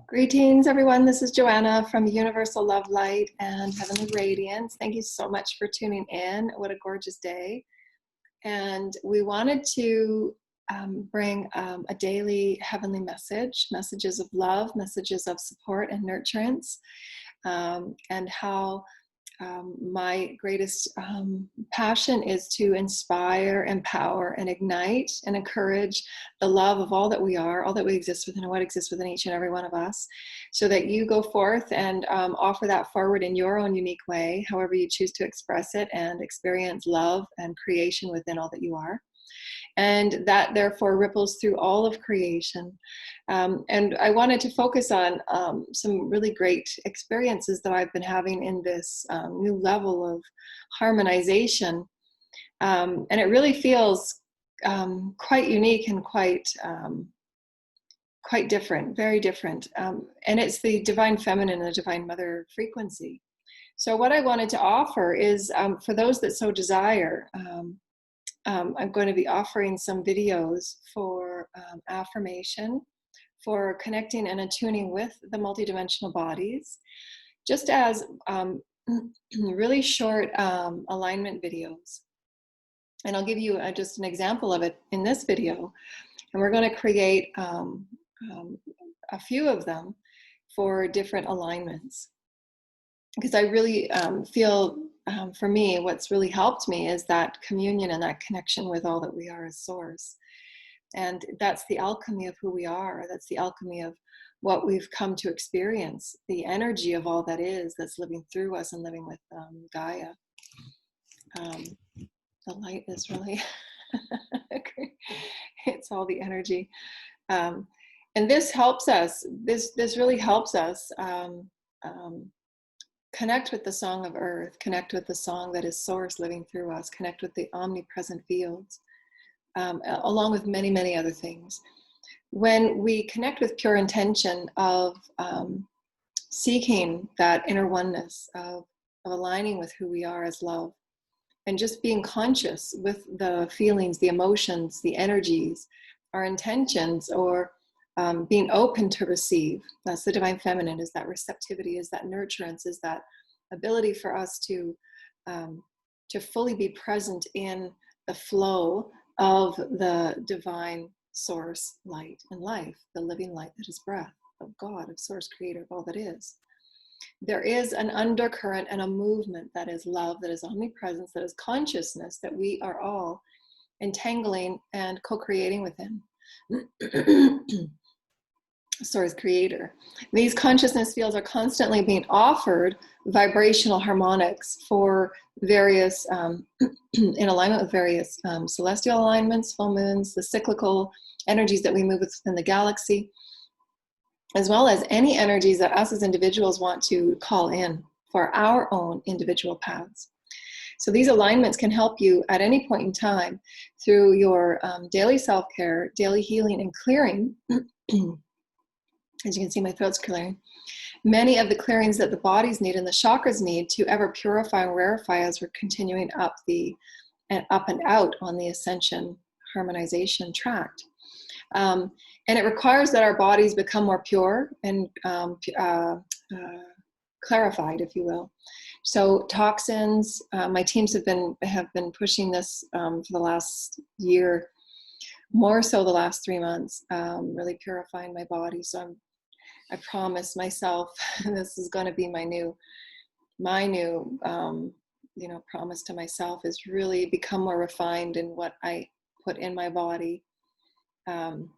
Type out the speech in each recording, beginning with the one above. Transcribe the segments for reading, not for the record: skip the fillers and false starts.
Greetings, everyone. This is Joanna from Universal Love, Light, and Heavenly Radiance. Thank you so much for tuning in. What a gorgeous day. And we wanted to bring a daily heavenly message, messages of love, messages of support and nurturance, and how my greatest passion is to inspire, empower, and ignite and encourage the love of all that we are, all that we exist within, and what exists within each and every one of us, so that you go forth and offer that forward in your own unique way, however you choose to express it, and experience love and creation within all that you are. And that therefore ripples through all of creation. And I wanted to focus on some really great experiences that I've been having in this new level of harmonization. And it really feels quite unique and quite different, very different. And it's the divine feminine and the divine mother frequency. So what I wanted to offer is for those that so desire, I'm going to be offering some videos for affirmation, for connecting and attuning with the multidimensional bodies, just as really short alignment videos. And I'll give you just an example of it in this video. And we're going to create a few of them for different alignments. Because I really feel, for me, what's really helped me is that communion and that connection with all that we are as source. And that's the alchemy of who we are. That's the alchemy of what we've come to experience, the energy of all that is, that's living through us and living with Gaia. The light is really, it's all the energy. And this helps us, this really helps us connect with the song of earth, connect with the song that is source living through us, connect with the omnipresent fields, along with many, many other things. When we connect with pure intention of seeking that inner oneness, of aligning with who we are as love, and just being conscious with the feelings, the emotions, the energies, our intentions, or being open to receive. That's the divine feminine, is that receptivity, is that nurturance, is that ability for us to fully be present in the flow of the divine source, light and life, the living light that is breath of God, of source creator of all that is. There is an undercurrent and a movement that is love, that is omnipresence, that is consciousness, that we are all entangling and co-creating within. Source creator. These consciousness fields are constantly being offered vibrational harmonics for various, in alignment with various celestial alignments, full moons, the cyclical energies that we move within the galaxy, as well as any energies that us as individuals want to call in for our own individual paths. So these alignments can help you at any point in time through your daily self-care, daily healing and clearing. As you can see, my throat's clearing. Many of the clearings that the bodies need and the chakras need to ever purify and rarefy as we're continuing up and out on the Ascension harmonization tract. And it requires that our bodies become more pure and clarified, if you will. So toxins, my teams have been pushing this for the last year, more so the last 3 months, really purifying my body. So I promise myself, this is going to be my new promise to myself, is really become more refined in what I put in my body, and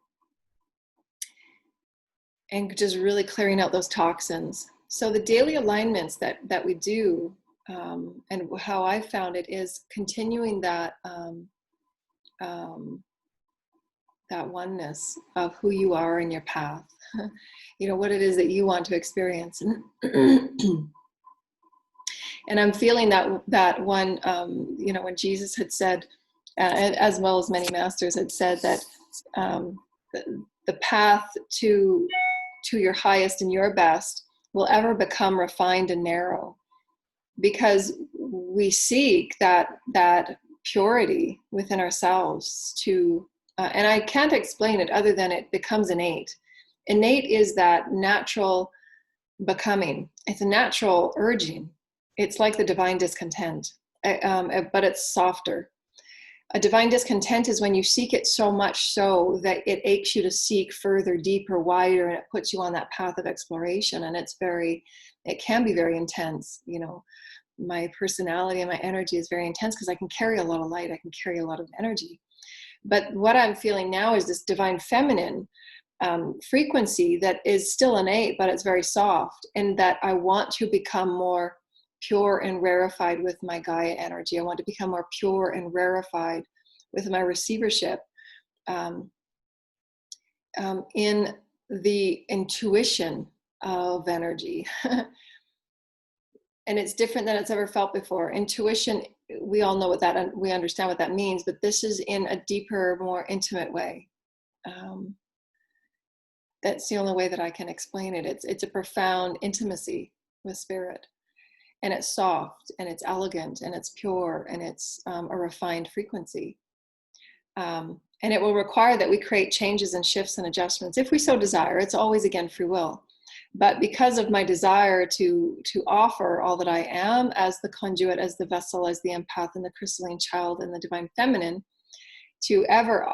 just really clearing out those toxins. So the daily alignments that we do, and how I found it, is continuing that that oneness of who you are in your path, what it is that you want to experience. And I'm feeling that one, when Jesus had said, as well as many masters had said, that the path to your highest and your best will ever become refined and narrow, because we seek that purity within ourselves to, and I can't explain it other than it becomes innate. Innate is that natural becoming. It's a natural urging. It's like the divine discontent, but it's softer. A divine discontent is when you seek it so much so that it aches you to seek further, deeper, wider, and it puts you on that path of exploration. And it can be very intense. You know, my personality and my energy is very intense because I can carry a lot of light. I can carry a lot of energy. But what I'm feeling now is this divine feminine frequency that is still innate, but it's very soft, and that I want to become more pure and rarefied with my Gaia energy. I want to become more pure and rarefied with my receivership in the intuition of energy. And it's different than it's ever felt before. Intuition, we all know what that, we understand what that means, but this is in a deeper, more intimate way. That's the only way that I can explain it. It's a profound intimacy with spirit. And it's soft, and it's elegant, and it's pure, and it's a refined frequency. And it will require that we create changes and shifts and adjustments if we so desire. It's always, again, free will. But because of my desire to offer all that I am as the conduit, as the vessel, as the empath, and the crystalline child, and the divine feminine, to ever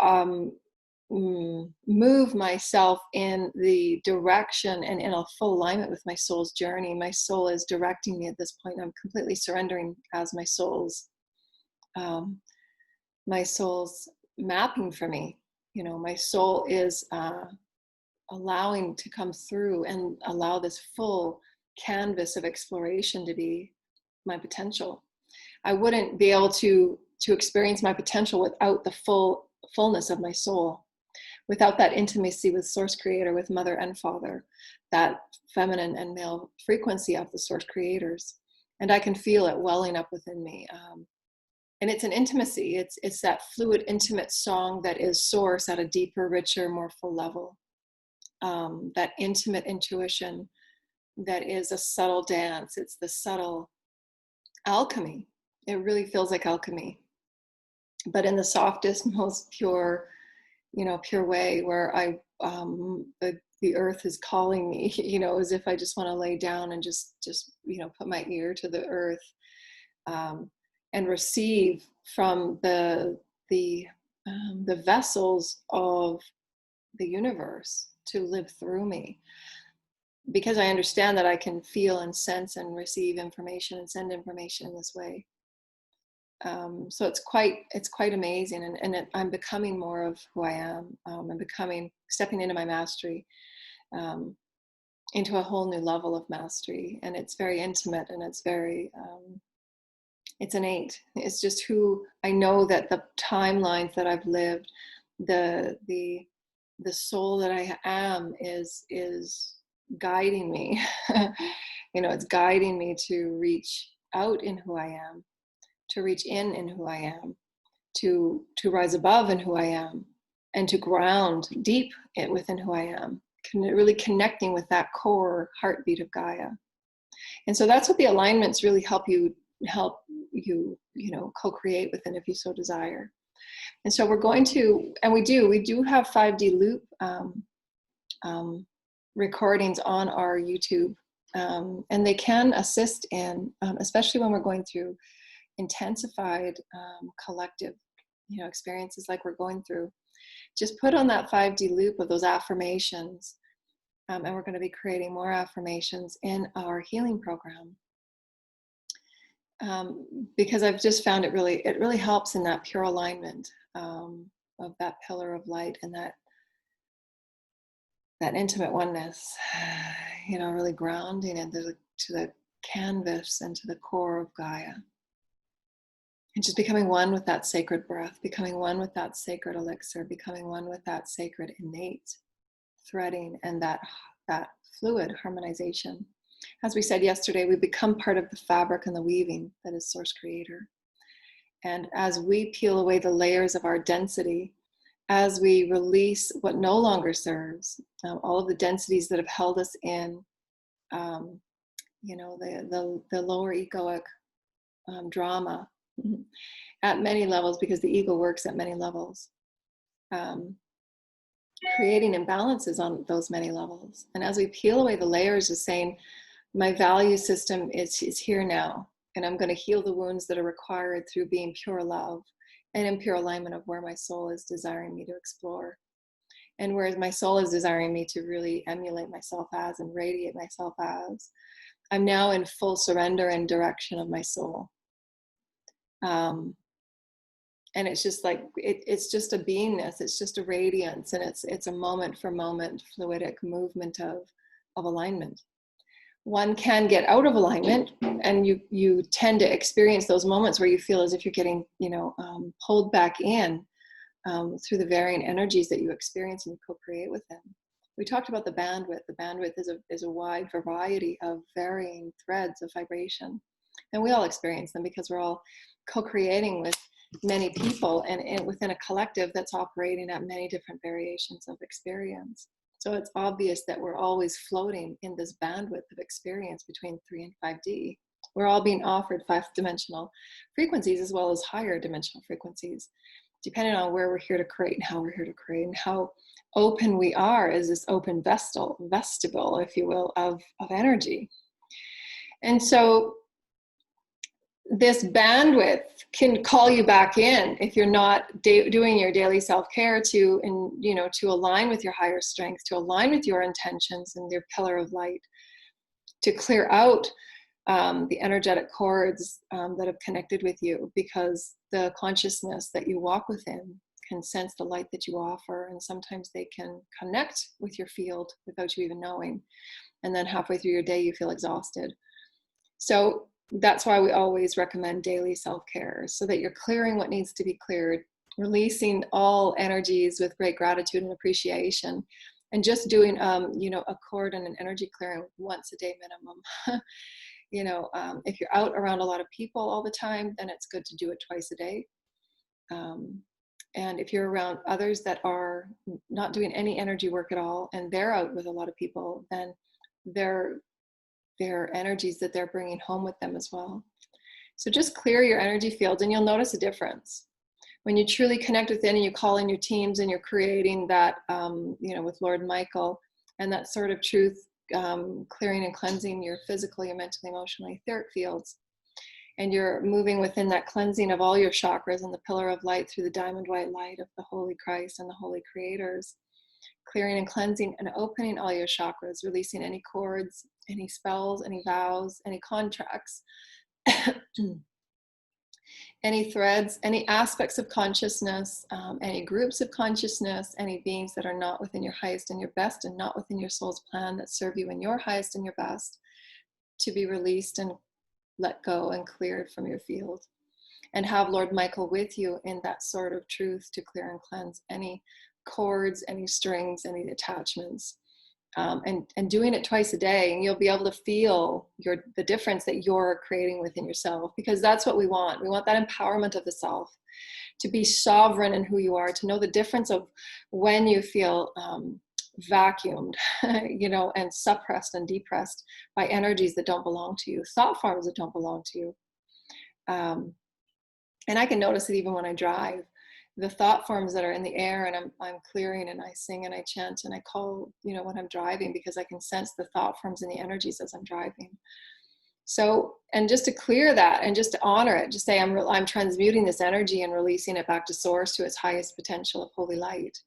move myself in the direction and in a full alignment with my soul's journey. My soul is directing me at this point. I'm completely surrendering as my soul's mapping for me. You know, my soul is allowing to come through and allow this full canvas of exploration to be my potential. I wouldn't be able to experience my potential without the fullness of my soul, without that intimacy with Source Creator, with Mother and Father, that feminine and male frequency of the Source Creators. And I can feel it welling up within me. And it's an intimacy. It's that fluid, intimate song that is Source at a deeper, richer, more full level. That intimate intuition that is a subtle dance. It's the subtle alchemy. It really feels like alchemy, but in the softest, most pure, pure way, where the earth is calling me, as if I just want to lay down and just put my ear to the earth, and receive from the vessels of the universe to live through me, because I understand that I can feel and sense and receive information and send information in this way. So it's quite amazing, and I'm becoming more of who I am. I'm stepping into my mastery, into a whole new level of mastery, and it's very intimate, and it's very, it's innate. It's just who I know, that the timelines that I've lived, the soul that I am is guiding me. It's guiding me to reach out in who I am, to reach in who I am, to rise above in who I am, and to ground deep within who I am, really connecting with that core heartbeat of Gaia. And so that's what the alignments really help you co-create within, if you so desire. And so we're going to, and we do have 5D loop recordings on our YouTube, and they can assist in, especially when we're going through intensified collective experiences like we're going through. Just put on that 5D loop of those affirmations, and we're going to be creating more affirmations in our healing program, because I've just found it really helps in that pure alignment of that pillar of light, and that intimate oneness, really grounding into the canvas and to the core of Gaia. And just becoming one with that sacred breath, becoming one with that sacred elixir, becoming one with that sacred innate threading, and that fluid harmonization. As we said yesterday, we become part of the fabric and the weaving that is Source Creator. And as we peel away the layers of our density, as we release what no longer serves, all of the densities that have held us in, the lower egoic drama, at many levels, because the ego works at many levels. creating imbalances on those many levels. And as we peel away the layers of saying, my value system is here now, and I'm going to heal the wounds that are required through being pure love and in pure alignment of where my soul is desiring me to explore. And whereas my soul is desiring me to really emulate myself as and radiate myself as, I'm now in full surrender and direction of my soul. And it's just like, it's just a beingness, it's just a radiance, and it's a moment for moment fluidic movement of alignment. One can get out of alignment, and you tend to experience those moments where you feel as if you're getting, pulled back in through the varying energies that you experience and you co-create with them. We talked about the bandwidth. The bandwidth is a wide variety of varying threads of vibration, and we all experience them because we're all co-creating with many people and within a collective that's operating at many different variations of experience. So it's obvious that we're always floating in this bandwidth of experience between 3 and 5D. We're all being offered 5-dimensional frequencies as well as higher dimensional frequencies, depending on where we're here to create and how we're here to create and how open we are as this open vestibule, if you will, of energy. And so this bandwidth can call you back in if you're not doing your daily self-care to align with your higher strength, to align with your intentions and your pillar of light, to clear out the energetic cords that have connected with you, because the consciousness that you walk within can sense the light that you offer, and sometimes they can connect with your field without you even knowing, and then halfway through your day you feel exhausted. So that's why we always recommend daily self-care, so that you're clearing what needs to be cleared, releasing all energies with great gratitude and appreciation, and just doing a cord and an energy clearing once a day minimum. If you're out around a lot of people all the time, then it's good to do it twice a day. And if you're around others that are not doing any energy work at all, and they're out with a lot of people, then their energies that they're bringing home with them as well. So just clear your energy field, and you'll notice a difference. When you truly connect within and you call in your teams and you're creating that, with Lord Michael, and that sort of truth, clearing and cleansing your physical, your mental, emotional, etheric fields. And you're moving within that cleansing of all your chakras and the pillar of light through the diamond white light of the Holy Christ and the Holy Creators. Clearing and cleansing and opening all your chakras, releasing any cords, any spells, any vows, any contracts, any threads, any aspects of consciousness, any groups of consciousness, any beings that are not within your highest and your best and not within your soul's plan that serve you in your highest and your best, to be released and let go and cleared from your field. And have Lord Michael with you in that sort of truth to clear and cleanse any cords, any strings, any attachments. And doing it twice a day, and you'll be able to feel the difference that you're creating within yourself, because that's what we want. We want that empowerment of the self, to be sovereign in who you are, to know the difference of when you feel vacuumed, and suppressed and depressed by energies that don't belong to you, thought forms that don't belong to you. And I can notice it even when I drive. The thought forms that are in the air, and I'm clearing, and I sing and I chant and I call, when I'm driving, because I can sense the thought forms and the energies as I'm driving. So, and just to clear that and just to honor it, just say I'm transmuting this energy and releasing it back to source, to its highest potential of holy light.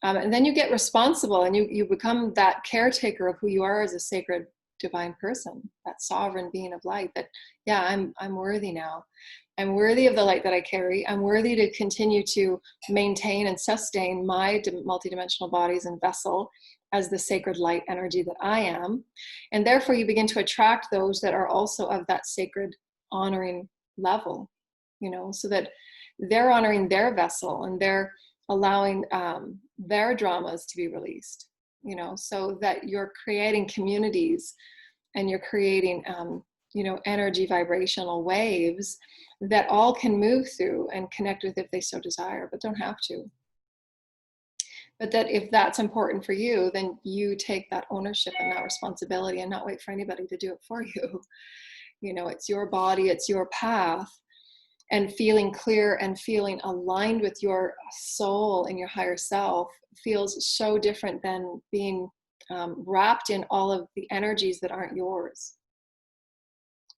And then you get responsible, and you become that caretaker of who you are as a sacred divine person, that sovereign being of light, that, yeah, I'm worthy now. I'm worthy of the light that I carry. I'm worthy to continue to maintain and sustain my multidimensional bodies and vessel as the sacred light energy that I am. And therefore you begin to attract those that are also of that sacred honoring level, so that they're honoring their vessel and they're allowing their dramas to be released, so that you're creating communities and you're creating, energy vibrational waves that all can move through and connect with if they so desire, but don't have to. But that if that's important for you, then you take that ownership and that responsibility and not wait for anybody to do it for you. It's your body, it's your path. and feeling clear and feeling aligned with your soul and your higher self feels so different than being wrapped in all of the energies that aren't yours,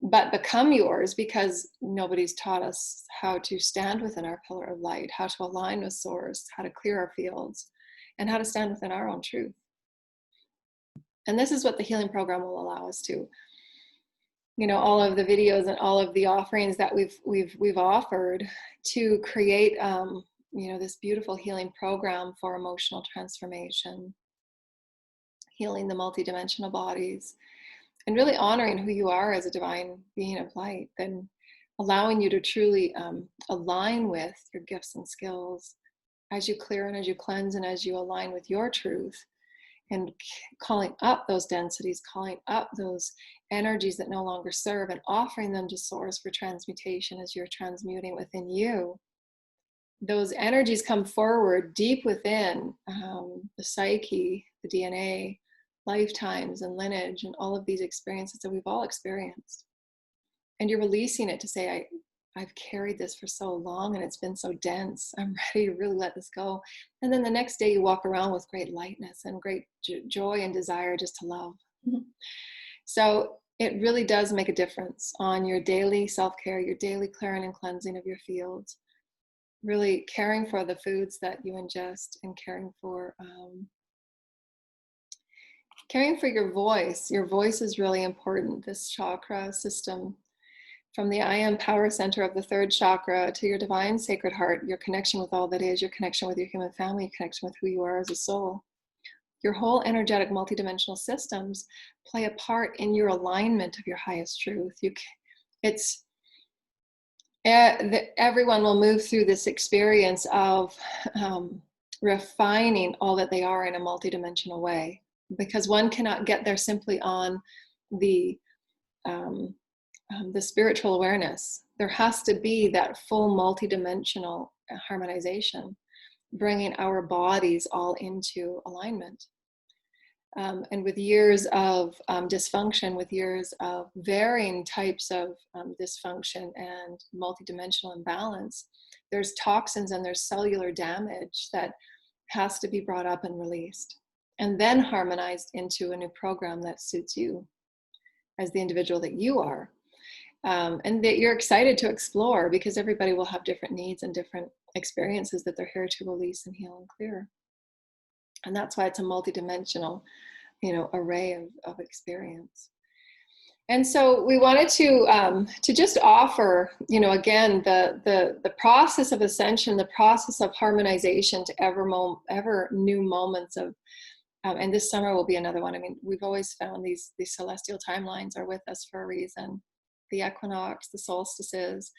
but become yours because nobody's taught us how to stand within our pillar of light, how to align with source, how to clear our fields, and how to stand within our own truth. And this is what the healing program will allow us to. You know, all of the videos and all of the offerings that we've offered to create, you know, this beautiful healing program for emotional transformation, healing the multidimensional bodies, and really honoring who you are as a divine being of light, then allowing you to truly align with your gifts and skills as you clear and as you cleanse and as you align with your truth, and calling up those densities, calling up those energies that no longer serve, and offering them to source for transmutation as you're transmuting within you. Those energies come forward deep within the psyche, the DNA, lifetimes and lineage, and all of these experiences that we've all experienced. And you're releasing it to say, I've carried this for so long and it's been so dense. I'm ready to really let this go. And then the next day you walk around with great lightness and great joy and desire just to love. So it really does make a difference on your daily self-care, your daily clearing and cleansing of your fields, really caring for the foods that you ingest, and caring for your voice. Your voice is really important. This chakra system, from the I am power center of the third chakra to your divine sacred heart, your connection with all that is, your connection with your human family, your connection with who you are as a soul. Your whole energetic multidimensional systems play a part in your alignment of your highest truth. Everyone will move through this experience of refining all that they are in a multidimensional way, because one cannot get there simply on the spiritual awareness. There has to be that full multidimensional harmonization, bringing our bodies all into alignment. And with years of dysfunction, with years of varying types of dysfunction and multidimensional imbalance, there's toxins and there's cellular damage that has to be brought up and released, and then harmonized into a new program that suits you as the individual that you are. And that you're excited to explore, because everybody will have different needs and different experiences that they're here to release and heal and clear. And that's why it's a multidimensional, you know, array of experience. And so we wanted to just offer, you know, again, the process of ascension, the process of harmonization to ever new moments of, and this summer will be another one. I mean, we've always found these celestial timelines are with us for a reason. The equinox, the solstices,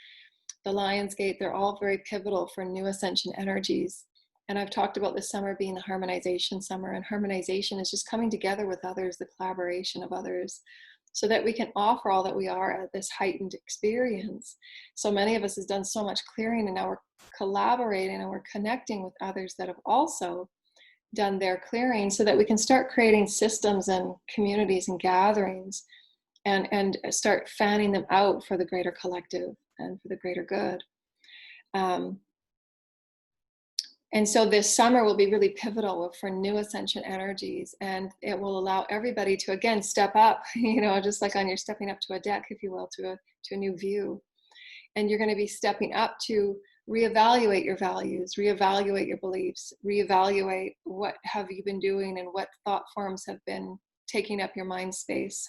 the Lion's Gate, they're all very pivotal for new ascension energies. And I've talked about this summer being the harmonization summer, and harmonization is just coming together with others, the collaboration of others, so that we can offer all that we are at this heightened experience. So many of us has done so much clearing, and now we're collaborating and we're connecting with others that have also done their clearing, so that we can start creating systems and communities and gatherings, and start fanning them out for the greater collective and for the greater good. And so this summer will be really pivotal for new ascension energies, and it will allow everybody to, again, step up, you know, just like on you're stepping up to a deck, if you will, to a new view. And you're going to be stepping up to reevaluate your values, reevaluate your beliefs, reevaluate what have you been doing and what thought forms have been taking up your mind space,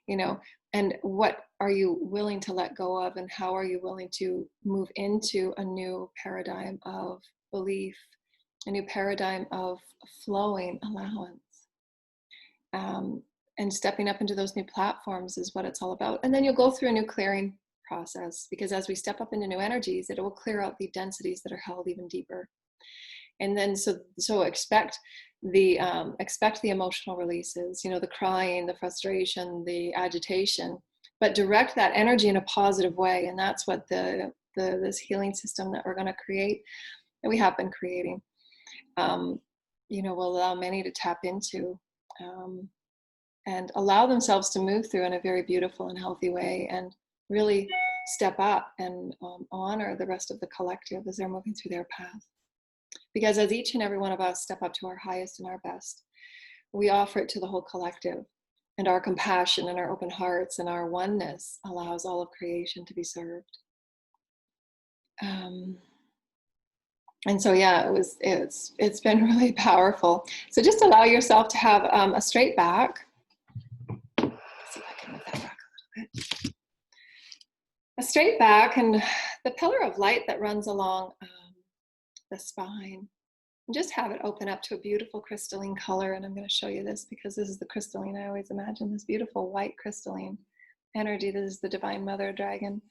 you know, and what are you willing to let go of, and how are you willing to move into a new paradigm of belief, a new paradigm of flowing allowance. And stepping up into those new platforms is what it's all about. And then you'll go through a new clearing process, because as we step up into new energies, it will clear out the densities that are held even deeper. And then so expect the emotional releases, you know, the crying, the frustration, the agitation, but direct that energy in a positive way. And that's what this healing system that we're going to create, that we have been creating, you know, will allow many to tap into, and allow themselves to move through in a very beautiful and healthy way, and really step up and honor the rest of the collective as they're moving through their path. Because as each and every one of us step up to our highest and our best, we offer it to the whole collective. And our compassion and our open hearts and our oneness allows all of creation to be served. And so, yeah, it's been really powerful. So just allow yourself to have a straight back. Let's see if I can move that back a little bit. A straight back, and the pillar of light that runs along the spine. And just have it open up to a beautiful crystalline color. And I'm going to show you this because this is the crystalline. I always imagine this beautiful white crystalline energy. This is the Divine Mother Dragon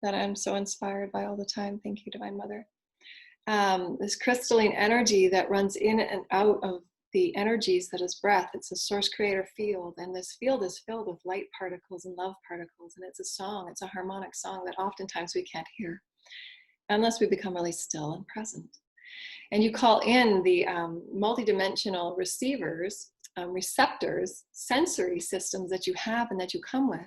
that I'm so inspired by all the time. Thank you, Divine Mother. This crystalline energy that runs in and out of the energies that is breath. It's a source creator field, and this field is filled with light particles and love particles, and it's a song, it's a harmonic song that oftentimes we can't hear unless we become really still and present. And you call in the multidimensional receivers, receptors, sensory systems that you have and that you come with,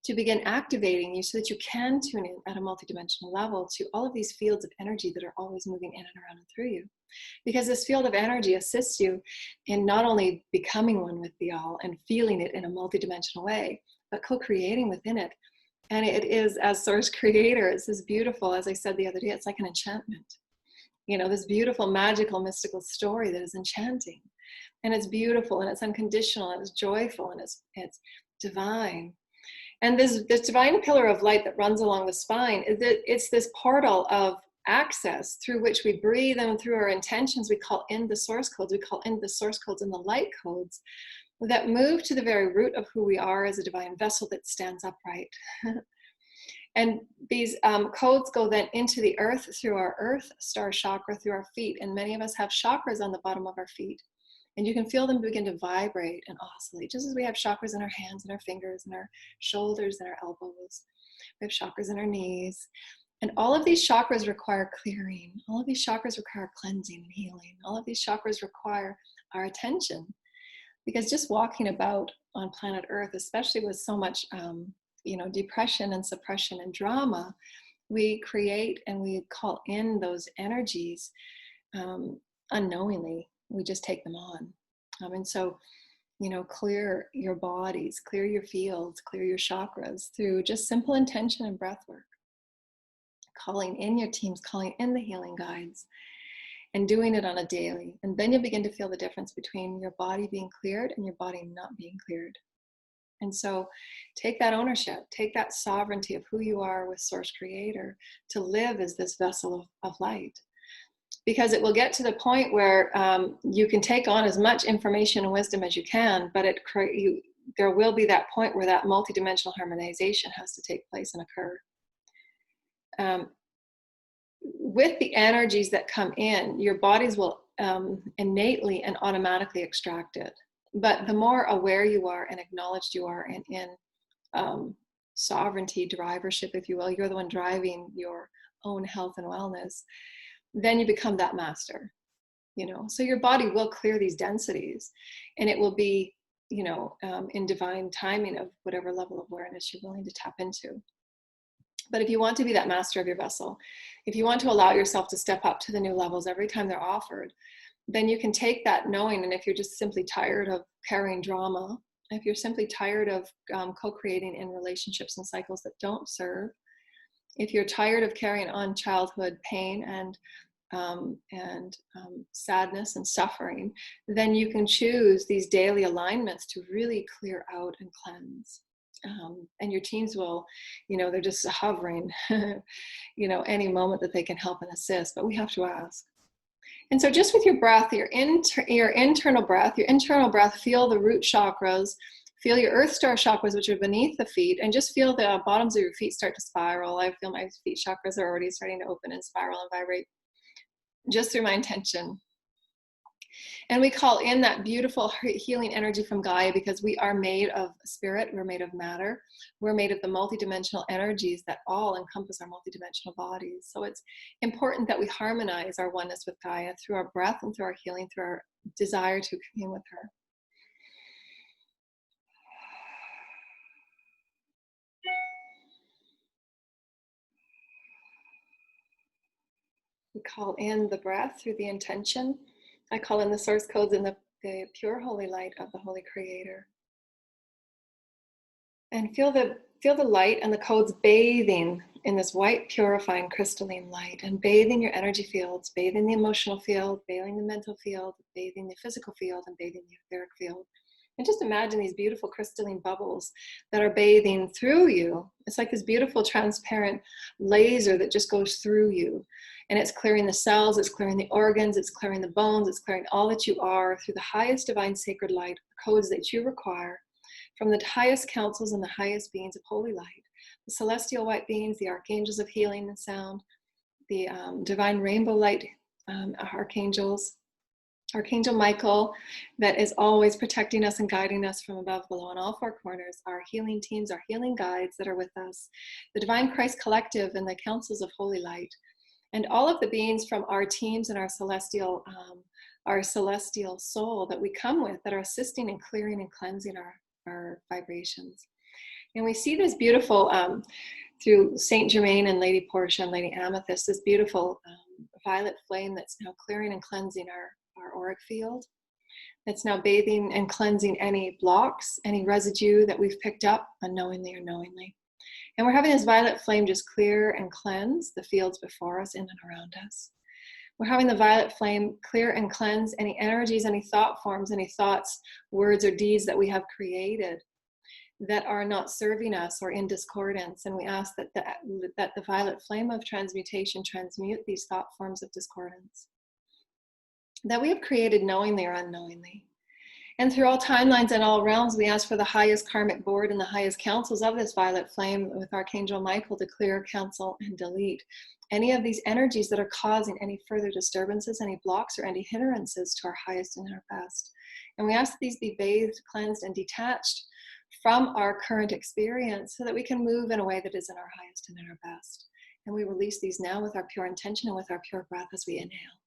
to begin activating you so that you can tune in at a multidimensional level to all of these fields of energy that are always moving in and around and through you. Because this field of energy assists you in not only becoming one with the all and feeling it in a multidimensional way, but co-creating within it. And it is, as source creator, it's this beautiful, as I said the other day, it's like an enchantment. You know, this beautiful, magical, mystical story that is enchanting. And it's beautiful, and it's unconditional, and it's joyful, and it's divine. And this divine pillar of light that runs along the spine, it's this portal of access through which we breathe, and through our intentions, we call in the source codes. We call in the source codes and the light codes that move to the very root of who we are as a divine vessel that stands upright. And these codes go then into the earth through our earth star chakra, through our feet. And many of us have chakras on the bottom of our feet. And you can feel them begin to vibrate and oscillate, just as we have chakras in our hands and our fingers and our shoulders and our elbows. We have chakras in our knees. And all of these chakras require clearing. All of these chakras require cleansing and healing. All of these chakras require our attention. Because just walking about on planet Earth, especially with so much depression and suppression and drama, we create and we call in those energies unknowingly. We just take them on. And so, clear your bodies, clear your fields, clear your chakras through just simple intention and breath work. Calling in your teams, calling in the healing guides, and doing it on a daily. And then you'll begin to feel the difference between your body being cleared and your body not being cleared. And so take that ownership, take that sovereignty of who you are with Source Creator to live as this vessel of light. Because it will get to the point where you can take on as much information and wisdom as you can, but there will be that point where that multidimensional harmonization has to take place and occur. With the energies that come in, your bodies will innately and automatically extract it. But the more aware you are and acknowledged you are in sovereignty, drivership, if you will, you're the one driving your own health and wellness, then you become that master, So your body will clear these densities, and it will be, in divine timing of whatever level of awareness you're willing to tap into. But if you want to be that master of your vessel, if you want to allow yourself to step up to the new levels every time they're offered, then you can take that knowing. And if you're just simply tired of carrying drama, if you're simply tired of co-creating in relationships and cycles that don't serve, if you're tired of carrying on childhood pain and sadness and suffering, then you can choose these daily alignments to really clear out and cleanse. And your teams will, they're just hovering, any moment that they can help and assist, but we have to ask. And so just with your breath, your internal breath, feel the root chakras, feel your earth star chakras, which are beneath the feet, and just feel the bottoms of your feet start to spiral. I feel my feet chakras are already starting to open and spiral and vibrate just through my intention. And we call in that beautiful healing energy from Gaia, because we are made of spirit, we're made of matter, we're made of the multidimensional energies that all encompass our multidimensional bodies. So it's important that we harmonize our oneness with Gaia through our breath and through our healing, through our desire to commune with her. call in the breath through the intention. I call in the source codes and the pure holy light of the Holy Creator. And feel the light and the codes bathing in this white, purifying, crystalline light, and bathing your energy fields, bathing the emotional field, bathing the mental field, bathing the physical field, and bathing the etheric field. And just imagine these beautiful crystalline bubbles that are bathing through you. It's like this beautiful transparent laser that just goes through you. And it's clearing the cells, it's clearing the organs, it's clearing the bones, it's clearing all that you are through the highest divine sacred light, codes that you require from the highest councils and the highest beings of holy light. The celestial white beings, the archangels of healing and sound, the divine rainbow light archangels, Archangel Michael, that is always protecting us and guiding us from above, below, and all four corners, our healing teams, our healing guides that are with us, the Divine Christ Collective and the councils of holy light, and all of the beings from our teams and our celestial soul that we come with that are assisting and clearing and cleansing our vibrations. And we see this beautiful, through Saint Germain and Lady Portia and Lady Amethyst, this beautiful violet flame that's now clearing and cleansing our auric field. It's now bathing and cleansing any blocks, any residue that we've picked up unknowingly or knowingly. And we're having this violet flame just clear and cleanse the fields before us, in and around us. We're having the violet flame clear and cleanse any energies, any thought forms, any thoughts, words, or deeds that we have created that are not serving us or in discordance. And we ask that the violet flame of transmutation transmute these thought forms of discordance that we have created knowingly or unknowingly. And through all timelines and all realms, we ask for the highest karmic board and the highest councils of this violet flame with Archangel Michael to clear, cancel, and delete any of these energies that are causing any further disturbances, any blocks, or any hindrances to our highest and our best. And we ask that these be bathed, cleansed, and detached from our current experience so that we can move in a way that is in our highest and in our best. And we release these now with our pure intention and with our pure breath as we inhale.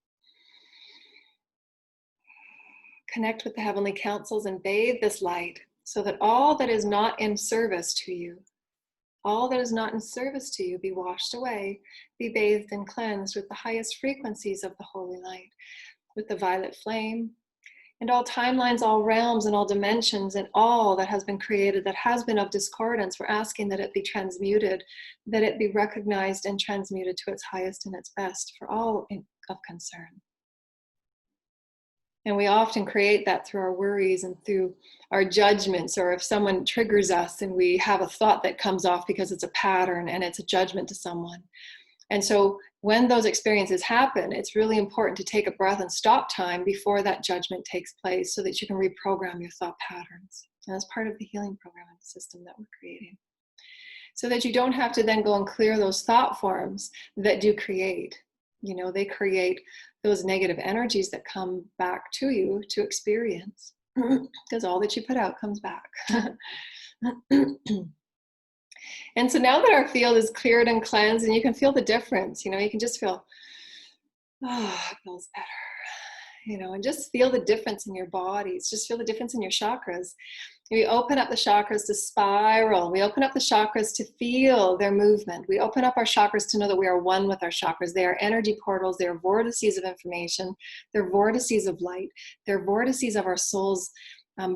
Connect with the heavenly councils and bathe this light so that all that is not in service to you, all that is not in service to you, be washed away, be bathed and cleansed with the highest frequencies of the holy light, with the violet flame, and all timelines, all realms, and all dimensions, and all that has been created that has been of discordance. We're asking that it be transmuted, that it be recognized and transmuted to its highest and its best for all of concern. And we often create that through our worries and through our judgments, or if someone triggers us and we have a thought that comes off because it's a pattern and it's a judgment to someone. And so when those experiences happen, it's really important to take a breath and stop time before that judgment takes place so that you can reprogram your thought patterns. And that's part of the healing program and system that we're creating. So that you don't have to then go and clear those thought forms that do create. You know, they create those negative energies that come back to you to experience, because all that you put out comes back. And so now that our field is cleared and cleansed, and you can feel the difference, you know, you can just feel, oh, it feels better, you know, and just feel the difference in your bodies, just feel the difference in your chakras. We open up the chakras to spiral. We open up the chakras to feel their movement. We open up our chakras to know that we are one with our chakras. They are energy portals. They are vortices of information. They're vortices of light. They're vortices of our soul's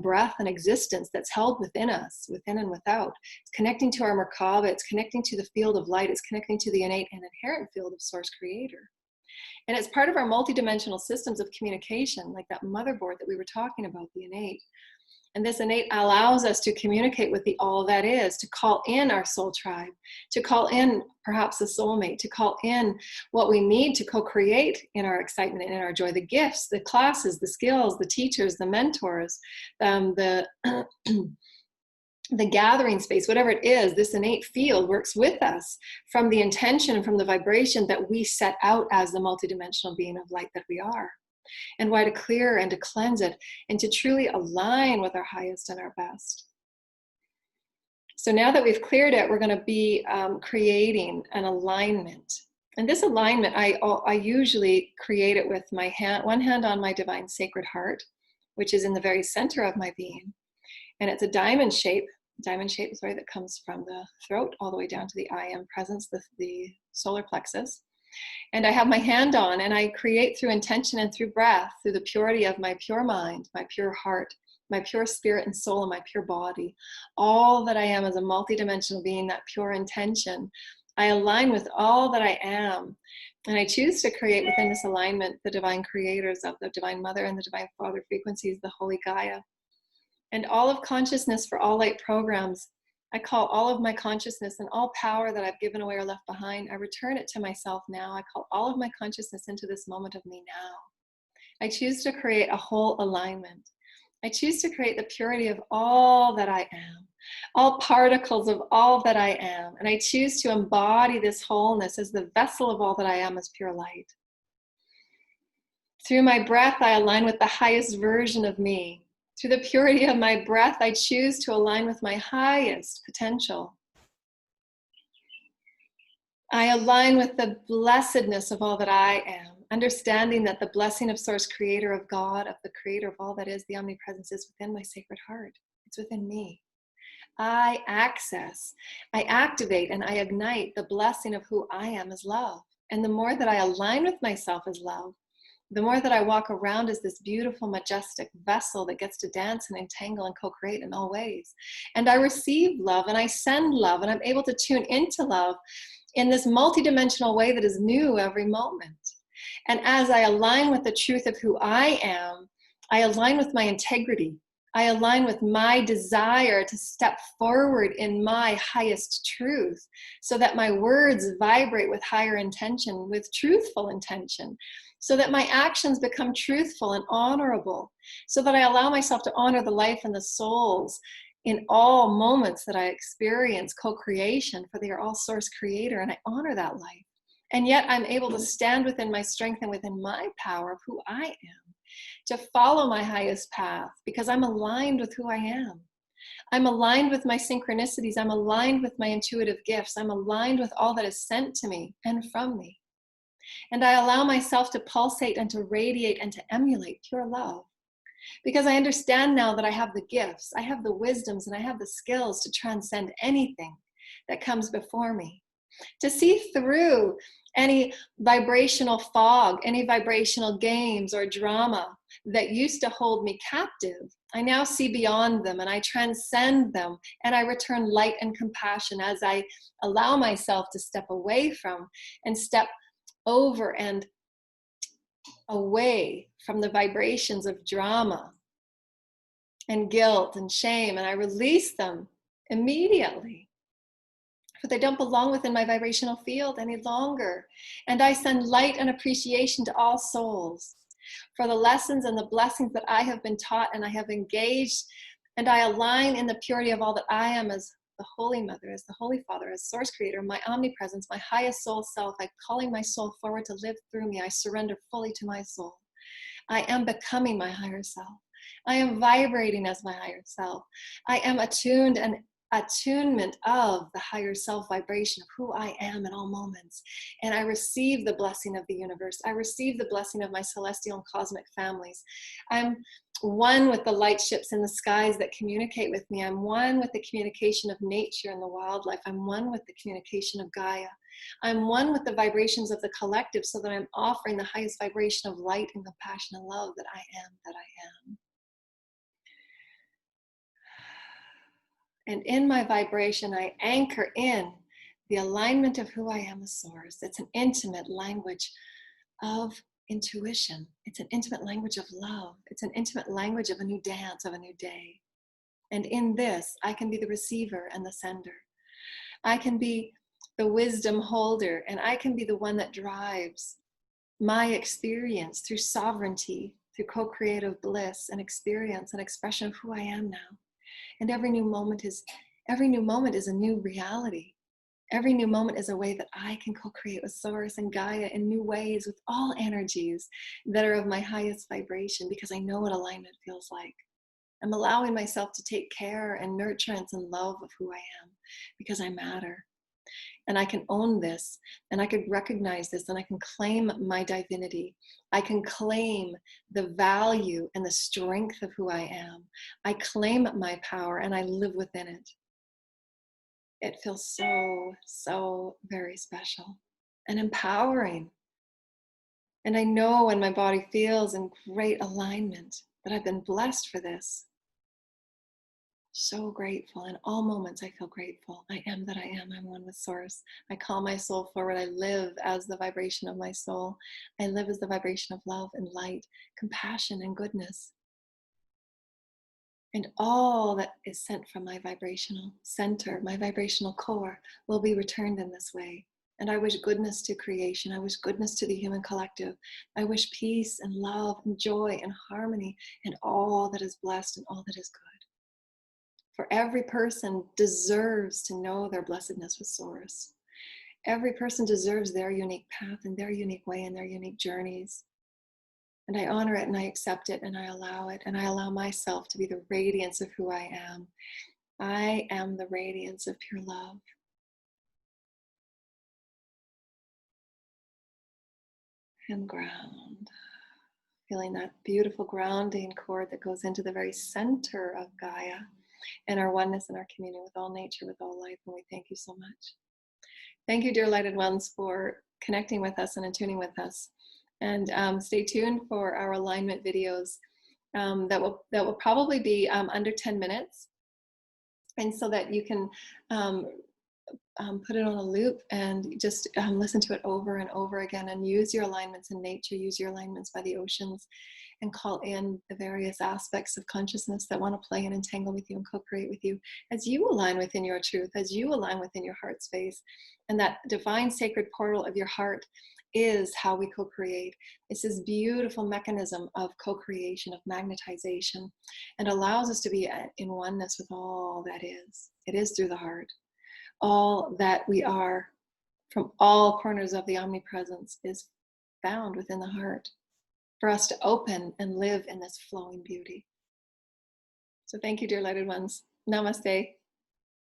breath and existence that's held within us, within and without. It's connecting to our Merkaba. It's connecting to the field of light. It's connecting to the innate and inherent field of Source Creator. And it's part of our multidimensional systems of communication, like that motherboard that we were talking about, the innate. And this innate allows us to communicate with the all that is, to call in our soul tribe, to call in perhaps a soulmate, to call in what we need to co-create in our excitement and in our joy, the gifts, the classes, the skills, the teachers, the mentors, the gathering space, whatever it is. This innate field works with us from the intention and from the vibration that we set out as the multidimensional being of light that we are. And why to clear and to cleanse it and to truly align with our highest and our best. So now that we've cleared it, we're going to be creating an alignment. And this alignment, I usually create it with my hand, one hand on my divine sacred heart, which is in the very center of my being. And it's a diamond shape, sorry, that comes from the throat all the way down to the I am presence, the solar plexus. And I have my hand on, and I create through intention and through breath, through the purity of my pure mind, my pure heart, my pure spirit and soul, and my pure body. All that I am as a multidimensional being, that pure intention, I align with all that I am. And I choose to create within this alignment the divine creators of the Divine Mother and the Divine Father frequencies, the Holy Gaia. And all of consciousness for all light programs, I call all of my consciousness and all power that I've given away or left behind, I return it to myself now. I call all of my consciousness into this moment of me now. I choose to create a whole alignment. I choose to create the purity of all that I am, all particles of all that I am. And I choose to embody this wholeness as the vessel of all that I am as pure light. Through my breath, I align with the highest version of me. Through the purity of my breath, I choose to align with my highest potential. I align with the blessedness of all that I am, understanding that the blessing of Source Creator, of God, of the Creator of all that is, the omnipresence, is within my sacred heart. It's within me. I access, I activate, and I ignite the blessing of who I am as love. And the more that I align with myself as love, the more that I walk around as this beautiful, majestic vessel that gets to dance and entangle and co-create in all ways. And I receive love and I send love, and I'm able to tune into love in this multidimensional way that is new every moment. And as I align with the truth of who I am, I align with my integrity. I align with my desire to step forward in my highest truth so that my words vibrate with higher intention, with truthful intention, so that my actions become truthful and honorable, so that I allow myself to honor the life and the souls in all moments that I experience co-creation, for they are all Source Creator, and I honor that life. And yet I'm able to stand within my strength and within my power of who I am, to follow my highest path, because I'm aligned with who I am. I'm aligned with my synchronicities. I'm aligned with my intuitive gifts. I'm aligned with all that is sent to me and from me. And I allow myself to pulsate and to radiate and to emulate pure love. Because I understand now that I have the gifts, I have the wisdoms, and I have the skills to transcend anything that comes before me. To see through any vibrational fog, any vibrational games or drama that used to hold me captive. I now see beyond them and I transcend them, and I return light and compassion as I allow myself to step away from and step over and away from the vibrations of drama and guilt and shame, and I release them immediately, for they don't belong within my vibrational field any longer. And I send light and appreciation to all souls for the lessons and the blessings that I have been taught and I have engaged, and I align in the purity of all that I am as the Holy Mother, as the Holy Father, as Source Creator, my omnipresence, my highest soul self. I'm calling my soul forward to live through me. I surrender fully to my soul. I am becoming my higher self. I am vibrating as my higher self. I am attuned and attunement of the higher self vibration of who I am in all moments. And I receive the blessing of the universe. I receive the blessing of my celestial and cosmic families. I'm one with the light ships in the skies that communicate with me. I'm one with the communication of nature and the wildlife. I'm one with the communication of Gaia. I'm one with the vibrations of the collective, so that I'm offering the highest vibration of light and compassion and love that I am, that I am. And in my vibration, I anchor in the alignment of who I am as Source. It's an intimate language of intuition. It's an intimate language of love. It's an intimate language of a new dance, of a new day. And in this, I can be the receiver and the sender. I can be the wisdom holder, and I can be the one that drives my experience through sovereignty, through co-creative bliss and experience and expression of who I am now. And every new moment is a new reality. Every new moment is a way that I can co-create with Source and Gaia in new ways, with all energies that are of my highest vibration, because I know what alignment feels like. I'm allowing myself to take care and nurturance and love of who I am, because I matter. And I can own this, and I can recognize this, and I can claim my divinity. I can claim the value and the strength of who I am. I claim my power, and I live within it. It feels so, so very special. and empowering. And I know when my body feels in great alignment that I've been blessed for this. So grateful. In all moments, I feel grateful. I am that I am. I'm one with Source. I call my soul forward. I live as the vibration of my soul. I live as the vibration of love and light, compassion and goodness. And all that is sent from my vibrational center, my vibrational core, will be returned in this way. And I wish goodness to creation. I wish goodness to the human collective. I wish peace and love and joy and harmony and all that is blessed and all that is good. For every person deserves to know their blessedness with Source. Every person deserves their unique path and their unique way and their unique journeys. And I honor it and I accept it and I allow it. And I allow myself to be the radiance of who I am. I am the radiance of pure love. And ground. Feeling that beautiful grounding cord that goes into the very center of Gaia and our oneness and our communion with all nature, with all life. And we thank you so much. Thank you, dear lighted ones, for connecting with us and attuning with us. And stay tuned for our alignment videos that will probably be under 10 minutes. And so that you can put it on a loop and just listen to it over and over again, and use your alignments in nature, use your alignments by the oceans, and call in the various aspects of consciousness that want to play and entangle with you and co-create with you as you align within your truth, as you align within your heart space. And that divine sacred portal of your heart is how we co-create. It's this beautiful mechanism of co-creation, of magnetization, and allows us to be in oneness with all that is. It is through the heart. All that we are from all corners of the omnipresence is found within the heart for us to open and live in this flowing beauty. So thank you, dear lighted ones. Namaste.